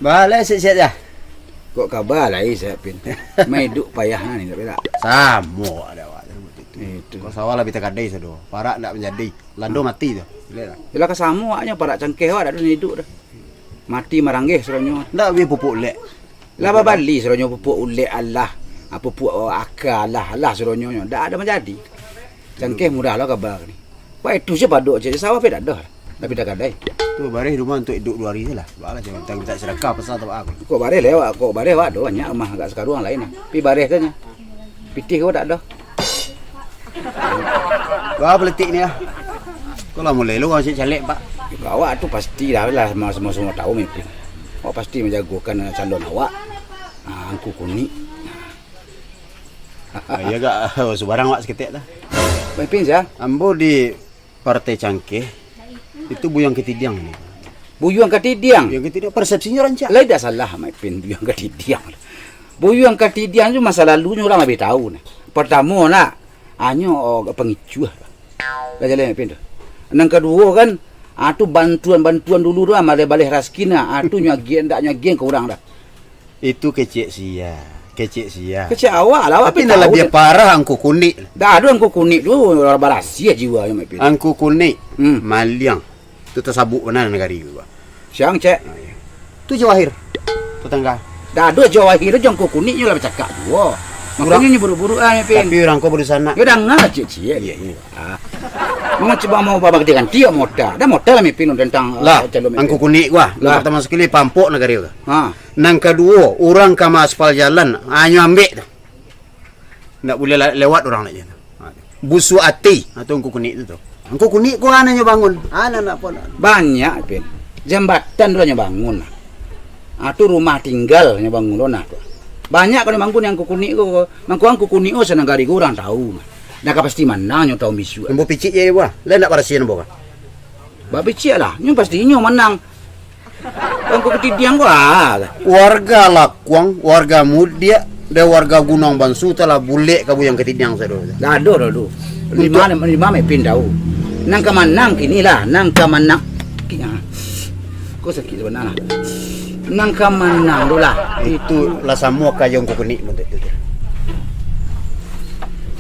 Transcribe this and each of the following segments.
Balik siap-siap dah. Kok kabar lah saya pin. Mai duk payah ni tak bela. Samo ada awak. Itu. Kau sawah lah bita kadai sado. Parak ndak menjadi. Lando mati tu. Lihat. Bila ka samo aknya parak cangkeh awak dak hidup dah. Mati maranggih seronyo. Ndak bi pupuk lek. Lah babali seronyo pupuk ulek Allah. Apa pupuk akal Allah seronyo. Ndak ada menjadi. Cangkeh mudah lah kabar ni. Baik tu je paduk je sawah pe dak dah. Tapi dah kadai. Tu baris rumah untuk hidup 2 hari salah. Baiklah jangan minta sedekah pasal tak aku. Kok baris lewat, kok baris awak doh banyak rumah agak sekarang lain. Pi baris saja. Pitih kau tak dah. Kau peletik ni ah. Kau lah mulai lu masih calek pak. Awak tu pasti dah lah semua tahu mimpi. Awak pasti menjagokan calon awak. Angku kuning. Ya gak sebarang awak seketik dah. Mimpi saja. Ambo di Partai Cangkeh itu buyang ketidiang ni. Buyang ketidiang. Yang ketidiang persepsinya rancak. Lai dah salah mimpi buyang ketidiang. Buyang ketidiang tu masa lalunya orang lebih tahu nah. Pertama nak hanya pengicu lah. Dah jalan mimpi tu. Yang kedua kan tu bantuan dulu tu balik raskina. Tu nyagian tak nyagian ke orang dah. Itu kecik sia. Kecik awak lah. Tapi dah lebih parah angku kunik. Dah ada angku kunik tu orang barasia jiwa yang mimpi. Angku kunik maliang. Tu tersabuk benar negari gua. Siang cek. Tu Jawahir. Tetangga. Dah ada Jawahir tu jangko kuniknya lah bercakap dua. Makanya ni buru-buru mimpi. Tapi orang kau berusaha nak. Ya dah ngajak cik. Ya. Mau coba mau babak dengan dia motor. Dah motor lah mimpi tentang lah. Angku kunik gua. Lah. Pertama sekali pampuk negari gua. Ha. Nang kedua, orang kama aspal jalan hanya ambil tu. Tak boleh lewat orang nak je. Busu ati atau angku kunik tu. Angku kunik kau anaknya bangun. Anak nak apa nak. Banyak pin. Jambatan tu hanya bangun. Tu rumah tinggalnya bangun lona tu. Banyak kalau bangun yang kukunik ko. Mangku kukunik senang gari orang tahu. Dah pasti menang tahu misu. Nembo picik je buah. Lain nak parasian nembo kan. Ba picik lah. Nyu pasti nyu menang. Angku ketidiang ko Warga Lakuang, warga Mudia, dan warga Gunung Bansu telah bulek kabu yang ketidiang saya dulu. Dah ada dulu. Lima pin tahu. Nang kemanang kini lah. Nang kemanang. Kau sakit sebenarnya. Nang kemanang dulu lah. Itu lah semua kayong kukunik untuk itu.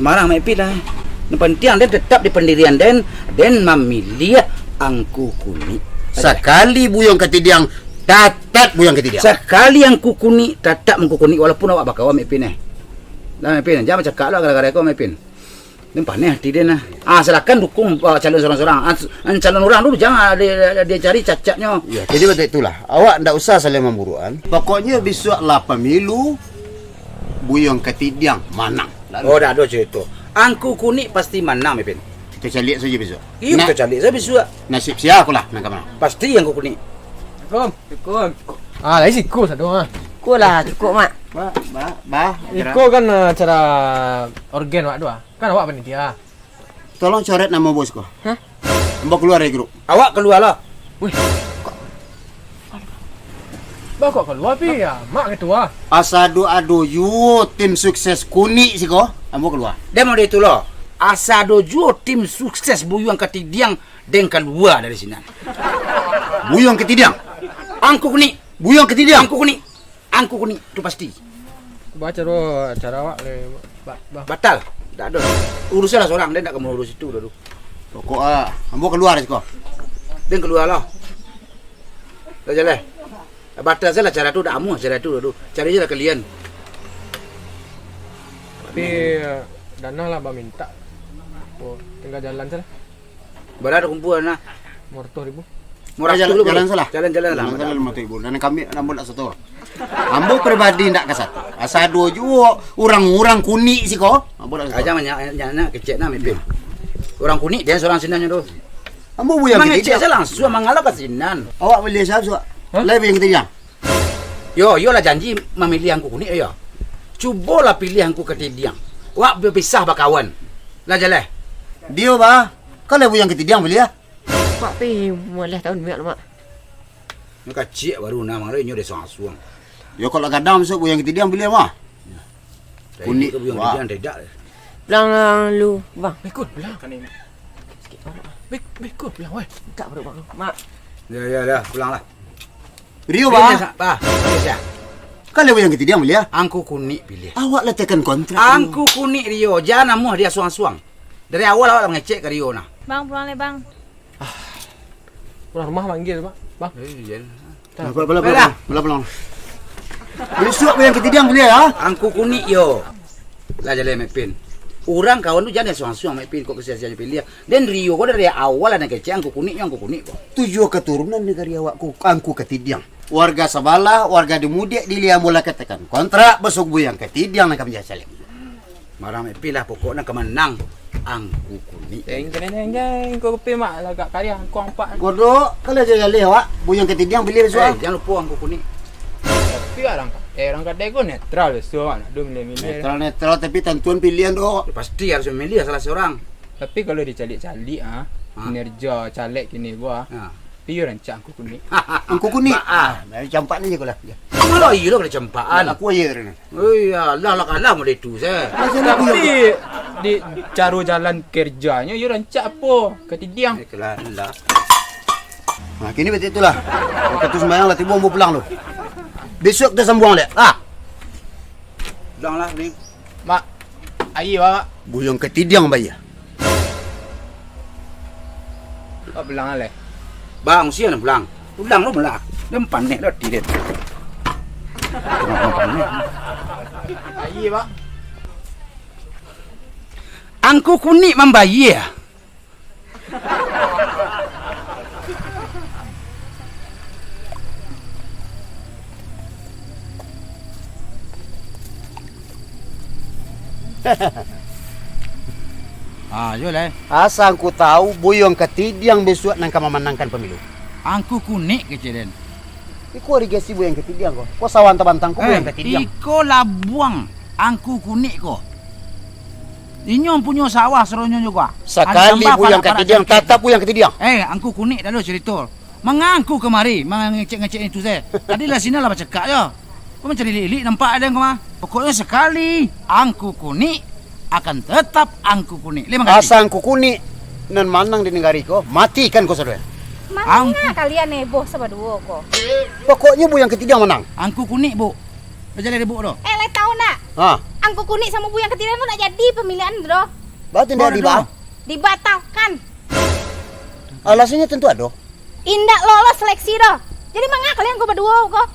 Marang mepit lah. Yang penting dia tetap di pendirian dan memilih angku kuning. Sekali buyang ketidiang, tatat buyang ketidiang. Sekali yang kukuni, tetap mengkukuni walaupun awak bakal mepin Dah mepin, jangan cakap lah gara-gara kau mepin. Ini panih hati dia nah. Silakan dukung calon seorang-seorang. Calon orang dulu jangan dia cari cacatnya. Ya, jadi betul itulah. Awak ndak usah saling memburuan. Pokoknya besok lah pemilu buyang ketidiang manang. Oh, dah ada cerita. Angku kuning pasti menang mepin. Kita calik saja besok. Iya, kita calik saya besok. Nasib siapa lah nak mana? Pasti yang kuning. Assalamualaikum. Lagi siku satu Cukup lah, cukup mak. Bah. Iko kan cara organ wak dua. Kan awak panitia. Tolong coret nama bos kau. Hah? Mbak keluar dari grup. Awak keluar lah. Wih. Kok keluar pi ya? Mak ketua. Asado you tim sukses kuning sih kau. Mbak keluar. Dia mau dia itu loh. Asa dojo tim sukses buyang ketidiang dan keluar dari sini. Buyang ketidiang. Angku kuning. Buyang ketidiang. Angku kuning itu pasti. Baca doh cara awak le. Batal. Tak ada. Uruslah seorang dia tak kamu urus itu dulu. Pokok Mbak keluar sih kau. Dia keluar lah. Dah jalan. Batal salah cara tu dah amu cara tu dulu. Cari je lah kalian. Tapi dana lah minta. Oh, tinggal jalan saja. Berada kumpul nah. Morto ribu. Murah jalan salah. Jalan-jalan lah. Jalan motor ibu. Dan kami namun tak satu. Ambo pribadi ndak ke satu. Asado juga orang-orang kuning sih kau. Ambo ndak. Aja banyak kecek nak mepin. Orang kuning dia seorang sinannya tu. Ambo buyang ketidiang. Mengecek langsung mengalah ke sinan. Awak boleh siap suak. Lebih yang ketidiang. Yo lah janji memilih angku kuning ya. Cubalah pilih angku ketidiang. Wak berpisah bakawan. Lah jalan. Dia bah. Kalau buyang ketidiang boleh ya. Mak pi mulai tahun miak mak. Nak kecik baru nama dia nyo de suang. Yo kalau kadang masuk buyang ketidiang boleh mah. Kuning ke buyang ketidiang tidak. Belang lu, bang. Ikut belang kan ini. Ikut belang weh. Tak perlu bang. Mak. Ya pulang lah. Rio Pilih, ba? Pak. Bisa. Kalau yang ketidiang belia. Angku kunik pilih. Awak letakkan kontrak. Angku kunik Rio, jangan muah dia suang-suang. Dari awal awak ngecek ke Rio nah. Bang, pulang le bang. Pulang rumah manggil, Pak. Bang. Belum. Besok yang ketidiang belia ya. Angku kunik yo. Lah jalan mepin. Orang kawan tu jangan suang-suang mepin kok kesia-sia pilih. Dan Rio kok dari awal ada ngecek angku kunik kok. Tujuh keturunan negara awakku angku ketidiang. Warga Sabala, warga di Mudik dilihat mula katakan kontrak besok bu yang ketidiang nak kami jalan. Marah mepin lah pokoknya kemenang angku kunik. Jeng, kau kepi mak lagak karya kau ampak. Kodok kalau jalan awak bu yang ketidiang beli besok. Jangan lupa angku kunik. Tapi orang kata aku netral so nak dua milih. Netral tapi tentuan pilihan doh. Pasti harus memilih salah seorang. Tapi kalau dicalik-calik kinerja caleg kini gua, piu rancang aku kuning. Angku kuning. Campak ni je kau lah. Malah iya lo kena cempaan. Aku ayer ni. Oh iya, lah kalah mau itu saya. Tapi di cara jalan kerjanya you rancak apa? Ketidiang. Kelah. Nah, kini betul itulah. Kau sembahyang lah tiba mau pulang lu. Besok kita sambung le. Pulang lah ni. Mak, ayo awak. Bu yang ketidiang bayi. Awak bilang ale. Bang, siapa nak pulang? Pulang lo malah. Dempan ni dah tidak. Ayo pak. Angku kunik membayi ya. Jual Asal ku tahu bu yang ketidiang besok nak memenangkan pemilu. Angku kunik kecilin. Iku irigasi bu yang ketidiang kau. Kau sawan tabantang ku bu yang ketidiang. Iko labuang angku kunik ko. Inyong punya sawah seronyo juga. Sekali bu yang ketidiang, tatap bu yang ketidiang. Angku kunik dah lo cerita. Mengangku kemari, mengecek-ngecek itu saya. Tadi lah sini lah bercakap je. Kau mencari lilik nampak ada kau mah. Pokoknya sekali angku kunik akan tetap angku kunik. Asal angku kunik nan manang di negara ko, matikan kau saudara. Mana kalian heboh sama dua kok? Pokoknya bu yang ketidiang menang. Angku kunik bu. Berjalan di bu tu. Le tahu nak? Angku kunik sama bu yang ketiga tu nak jadi pemilihan doh. Berarti dia dibah. Dibatalkan. Alasannya tentu ada. Indak lolos seleksi doh. Jadi mangga kalian kau berdua kok?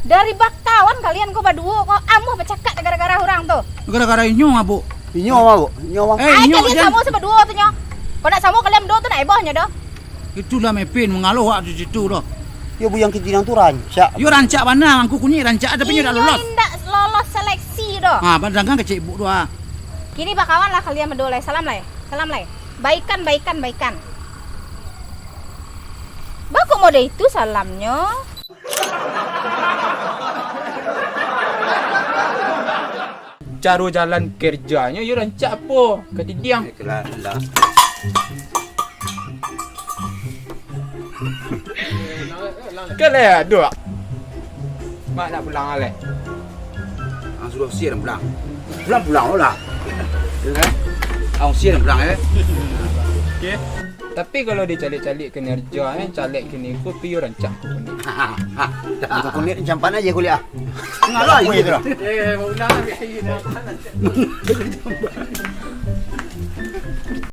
Dari baktawan kalian kau berdua kok amuh bercakap gara-gara orang tu. Gara-gara inyong abu. Inyo apa bu? Inyo apa? Kalian sama seberdua tu nyo. Kau nak sama kalian berdua tu nak hebohnya doh. Itulah mepin mengaluh di situ doh. Ya bu yang ketidiang tu rancak. Yo rancak mana angku kunik rancak tapi nyo dah lolos. Indak lolos seleksi doh. Padahal kecik ibu doa. Kini bakawan lah kalian berdua lah. Salam lah. Salam lah. Baikan. Baku mode itu salamnya. Cara jalan kerjanya you rancak apa? Ketidiang. Kelah. Kelah dua. Mak nak pulang ale. Sudah siap pulang. Pulang lah. Ang siap pulang Okey. Tapi kalau dia calik-calik kinerja caleg kini ku piu rancak. Angku kunik campan aja kuliah. Ngalah itu. Mau nak ambil